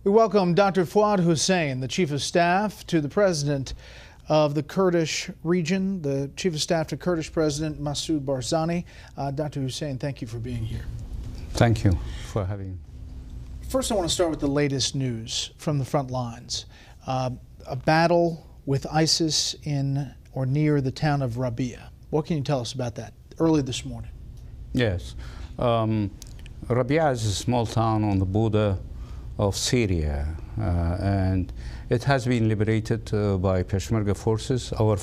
We welcome Dr. Fuad Hussein, the Chief of Staff to the President of the Kurdish region, the Chief of Staff to Kurdish President Barzani. Dr. Hussein, thank you for being here. Thank you for having me. First, I want to start with the latest news from the front lines. A battle with ISIS in or near the town of Rabia. What can you tell us about that early this morning? Yes. Rabia is a small town on the border of Syria, and it has been liberated by Peshmerga forces, our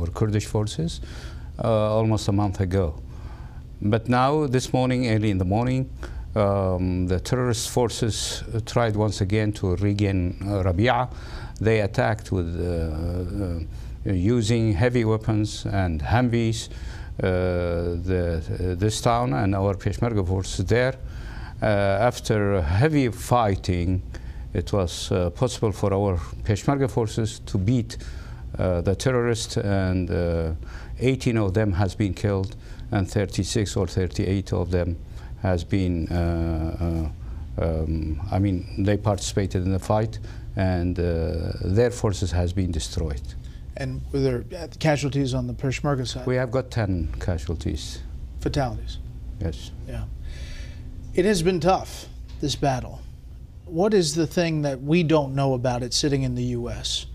Kurdish forces, almost a month ago. But now, this morning, early in the morning, the terrorist forces tried once again to regain Rabia. They attacked with using heavy weapons and Humvees this town and our Peshmerga forces there. After heavy fighting, it was possible for our Peshmerga forces to beat the terrorists, and 18 of them has been killed, and 36 or 38 of them has been, I mean, they participated in the fight, and their forces has been destroyed. And were there casualties on the Peshmerga side? We have got 10 casualties. Fatalities? Yes. Yeah. It has been tough, this battle. What is the thing that we don't know about it sitting in the U.S.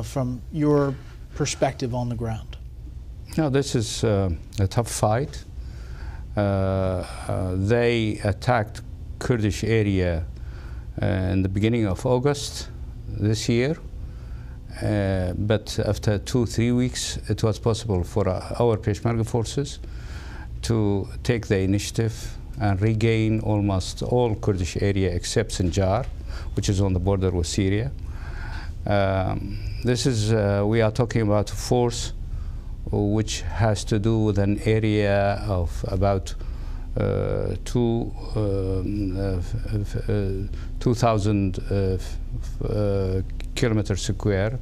From your perspective on the ground? No, this is a tough fight. They attacked Kurdish area in the beginning of August this year. But after 2-3 weeks, it was possible for our Peshmerga forces to take the initiative and regain almost all Kurdish area except Sinjar, which is on the border with Syria. This is, we are talking about a force which has to do with an area of about 2,000 kilometers square,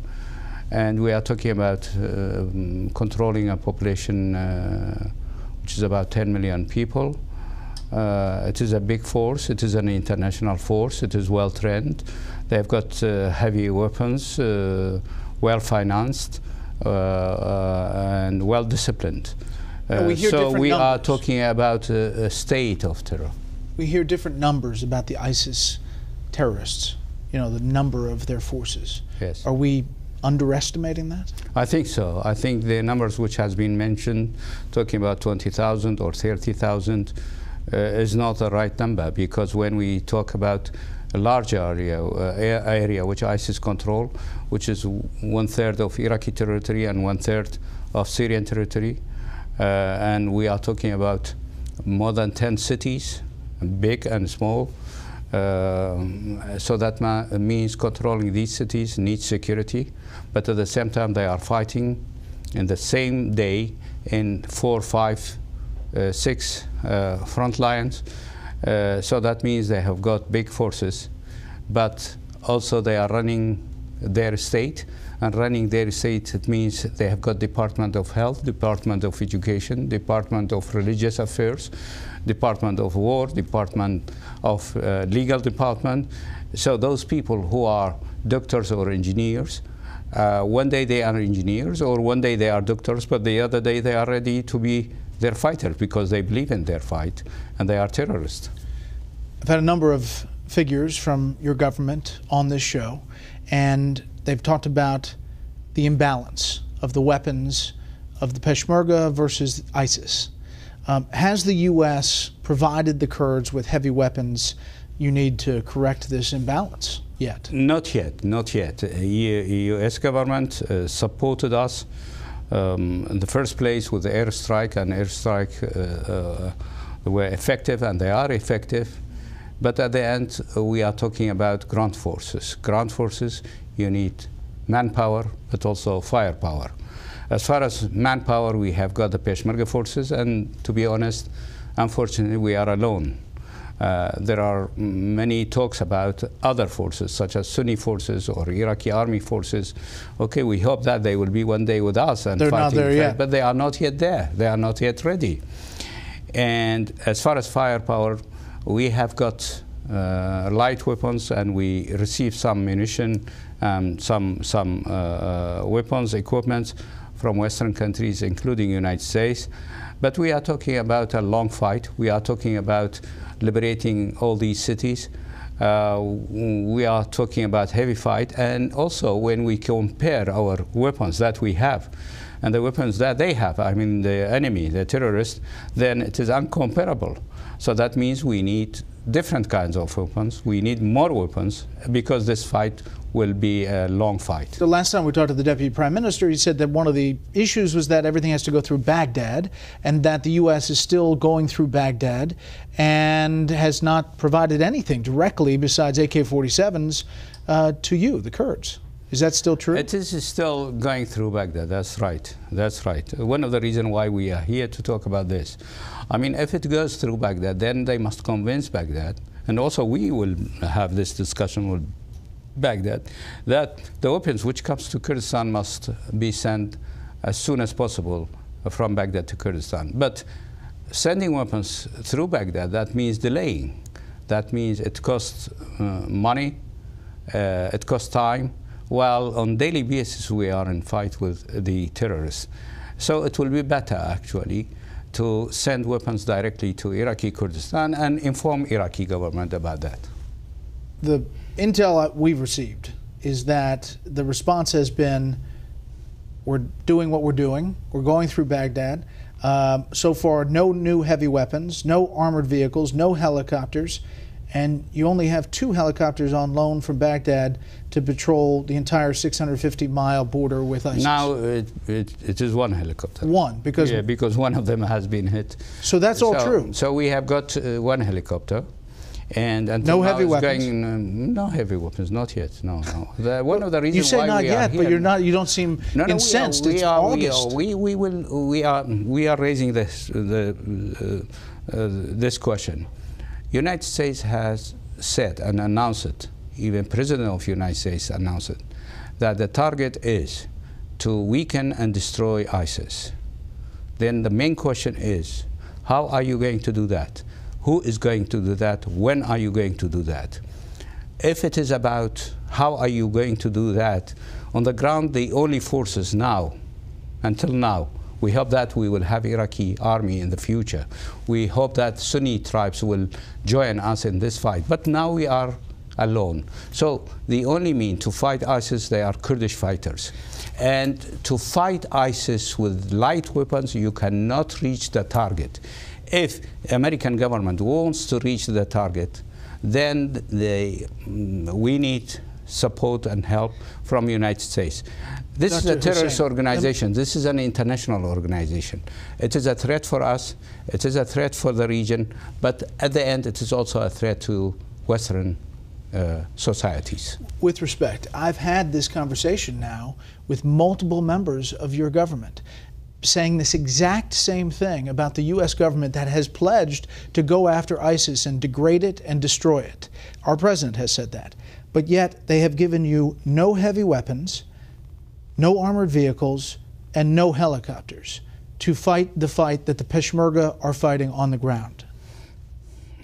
and we are talking about controlling a population which is about 10 million people. It is a big force. It is an international force. It is well trained. They've got heavy weapons, well financed, and well disciplined. So we are talking about a state of terror. We hear different numbers about the ISIS terrorists, you know, the number of their forces. Yes. Are we underestimating that? I think so. I think the numbers which has been mentioned, talking about 20,000 or 30,000, is not the right number, because when we talk about a large area which ISIS control, which is 1/3 of Iraqi territory and 1/3 of Syrian territory, and we are talking about more than 10 cities, big and small. So that means controlling these cities needs security, but at the same time they are fighting in the same day in 4, 5, 6 front lines. So that means they have got big forces, but also they are running their state. And running their state, it means they have got Department of Health, Department of Education, Department of Religious Affairs, Department of War, Department of Legal Department. So those people who are doctors or engineers, one day they are engineers, or one day they are doctors, but the other day they are ready to be their fighters because they believe in their fight, and they are terrorists. I've had a number of figures from your government on this show, and they've talked about the imbalance of the weapons of the Peshmerga versus ISIS. Has the U.S. provided the Kurds with heavy weapons you need to correct this imbalance yet? Not yet, not yet. The U.S. government supported us in the first place with the airstrike, and airstrike were effective, and they are effective. But at the end, we are talking about ground forces. Ground forces, you need manpower, but also firepower. As far as manpower, we have got the Peshmerga forces, and to be honest, unfortunately, we are alone. There are many talks about other forces, such as Sunni forces or Iraqi army forces. Okay, we hope that they will be one day with us and fighting. They're not there yet. But they are not yet there. They are not yet ready. And as far as firepower, we have got light weapons, and we receive some munition, some weapons, equipment from Western countries, including United States. But we are talking about a long fight. We are talking about liberating all these cities. We are talking about heavy fight. And also, when we compare our weapons that we have and the weapons that they have, I mean the enemy, the terrorists, then it is uncomparable. So that means we need different kinds of weapons. We need more weapons because this fight will be a long fight. The last time we talked to the Deputy Prime Minister, he said that one of the issues was that everything has to go through Baghdad, and that the U.S. is still going through Baghdad and has not provided anything directly besides AK-47s to you, the Kurds. Is that still true? It is still going through Baghdad. That's right. That's right. One of the reasons why we are here to talk about this. I mean, if it goes through Baghdad, then they must convince Baghdad, and also we will have this discussion with Baghdad, that the weapons which comes to Kurdistan must be sent as soon as possible from Baghdad to Kurdistan. But sending weapons through Baghdad, that means delaying. That means it costs money, it costs time, while on daily basis we are in fight with the terrorists. So it will be better, actually, to send weapons directly to Iraqi Kurdistan and inform Iraqi government about that. The intel we've received is that the response has been, we're doing what we're doing, we're going through Baghdad. So far, no new heavy weapons, no armored vehicles, no helicopters, and you only have 2 helicopters on loan from Baghdad to patrol the entire 650-mile border with ISIS. Now it is 1 helicopter. One, because... Yeah, because one of them has been hit. So that's all true? So we have got 1 helicopter. And no heavy weapons? No heavy weapons, not yet. No. One of the reasons you say why not we yet, are but here, you don't seem incensed. We are raising this question. United States has said and announced it. Even President of the United States announced it, that the target is to weaken and destroy ISIS. Then the main question is, how are you going to do that? Who is going to do that? When are you going to do that? If it is about how are you going to do that, on the ground, the only forces now, until now, we hope that we will have Iraqi army in the future. We hope that Sunni tribes will join us in this fight. But now we are alone. So the only mean to fight ISIS, they are Kurdish fighters. And to fight ISIS with light weapons, you cannot reach the target. If the American government wants to reach the target, then we need support and help from the United States. This is a terrorist organization. This is an international organization. It is a threat for us. It is a threat for the region. But at the end, it is also a threat to Western societies. With respect, I've had this conversation now with multiple members of your government, saying this exact same thing about the U.S. government that has pledged to go after ISIS and degrade it and destroy it. Our president has said that. But yet they have given you no heavy weapons, no armored vehicles, and no helicopters to fight the fight that the Peshmerga are fighting on the ground.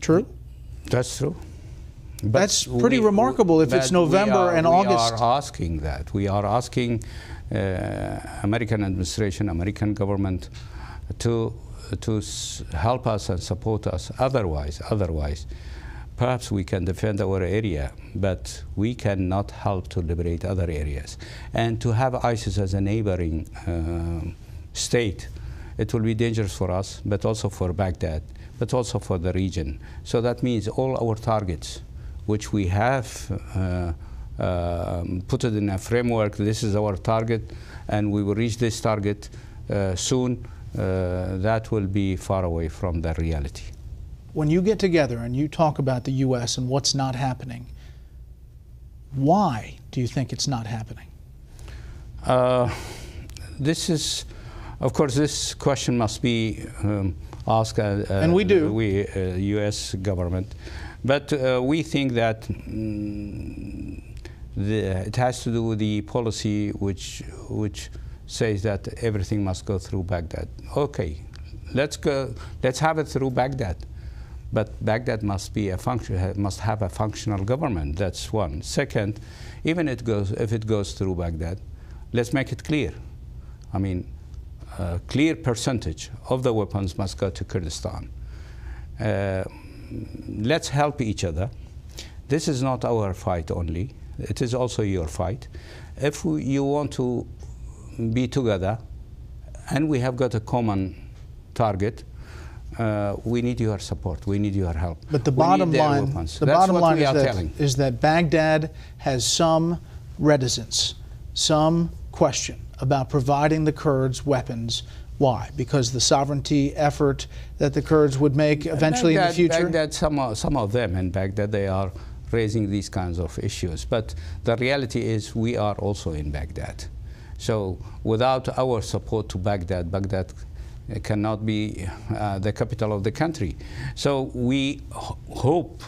True? That's true. But that's pretty remarkable if it's November and August. We are asking that. We are asking American administration, American government to help us and support us. Otherwise, perhaps we can defend our area, but we cannot help to liberate other areas. And to have ISIS as a neighboring state, it will be dangerous for us, but also for Baghdad, but also for the region. So that means all our targets, which we have put it in a framework, this is our target, and we will reach this target soon, that will be far away from the reality. When you get together and you talk about the U.S. and what's not happening, why do you think it's not happening? This is, of course, this question must be asked. And we do. We, U.S. government. But we think that it has to do with the policy which says that everything must go through Baghdad. Okay, let's have it through Baghdad. But Baghdad must have a functional government. That's one. Second, even if it goes through Baghdad, let's make it clear. I mean, a clear percentage of the weapons must go to Kurdistan. Let's help each other. This is not our fight only. It is also your fight. If you want to be together and we have got a common target, we need your support. We need your help. But the bottom line, is that Baghdad has some reticence, some question about providing the Kurds weapons. Why? Because the sovereignty effort that the Kurds would make eventually in the future? Baghdad, some of them in Baghdad, they are raising these kinds of issues. But the reality is we are also in Baghdad. So without our support to Baghdad, Baghdad cannot be the capital of the country. So we hope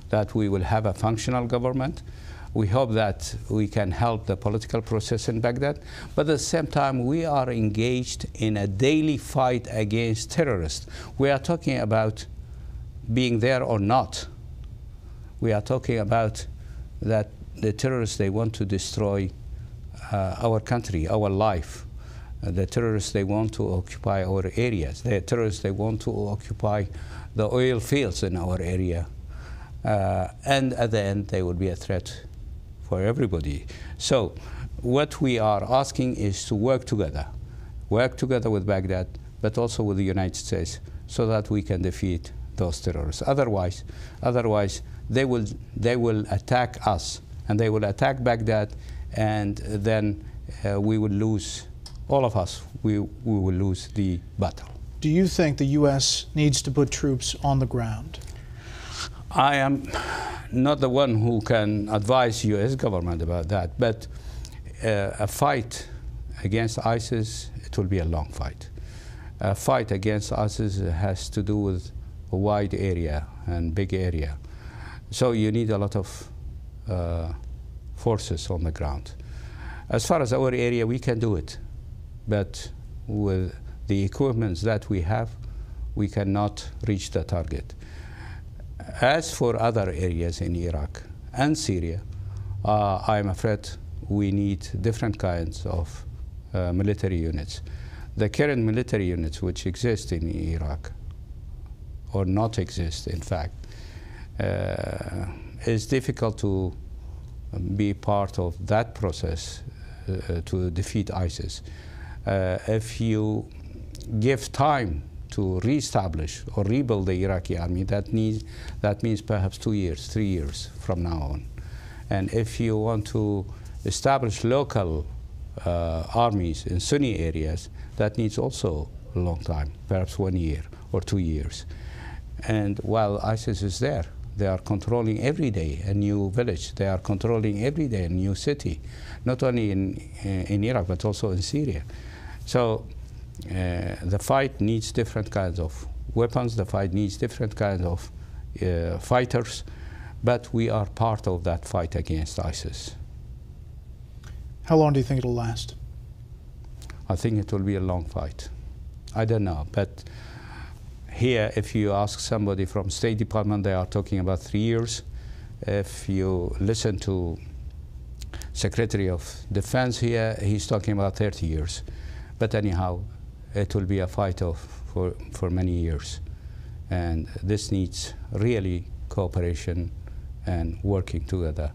that we will have a functional government. We hope that we can help the political process in Baghdad. But at the same time, we are engaged in a daily fight against terrorists. We are talking about being there or not. We are talking about that the terrorists, they want to destroy our country, our life. The terrorists, they want to occupy our areas. The terrorists, they want to occupy the oil fields in our area. And at the end, they will be a threat for everybody. So what we are asking is to work together with Baghdad, but also with the United States, so that we can defeat those terrorists. Otherwise, they will attack us, and they will attack Baghdad, and then we will lose. All of us, we will lose the battle. Do you think the U.S. needs to put troops on the ground? I am not the one who can advise U.S. government about that, but a fight against ISIS, it will be a long fight. A fight against ISIS has to do with a wide area and big area. So you need a lot of forces on the ground. As far as our area, we can do it. But with the equipments that we have, we cannot reach the target. As for other areas in Iraq and Syria, I'm afraid we need different kinds of military units. The current military units which exist in Iraq, or not exist in fact, is difficult to be part of that process to defeat ISIS. If you give time to reestablish or rebuild the Iraqi army, that means perhaps 2 years, 3 years from now on. And if you want to establish local armies in Sunni areas, that needs also a long time, perhaps 1 year or 2 years. And while ISIS is there, they are controlling every day a new village. They are controlling every day a new city, not only in Iraq, but also in Syria. So the fight needs different kinds of weapons. The fight needs different kinds of fighters. But we are part of that fight against ISIS. How long do you think it'll last? I think it will be a long fight. I don't know, but here, if you ask somebody from State Department, they are talking about 3 years. If you listen to Secretary of Defense here, he's talking about 30 years. But anyhow, it will be a fight for many years. And this needs really cooperation and working together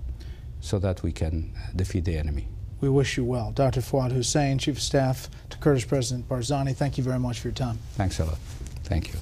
so that we can defeat the enemy. We wish you well. Dr. Fuad Hussein, Chief of Staff to Kurdish President Barzani, thank you very much for your time. Thanks a lot. Thank you.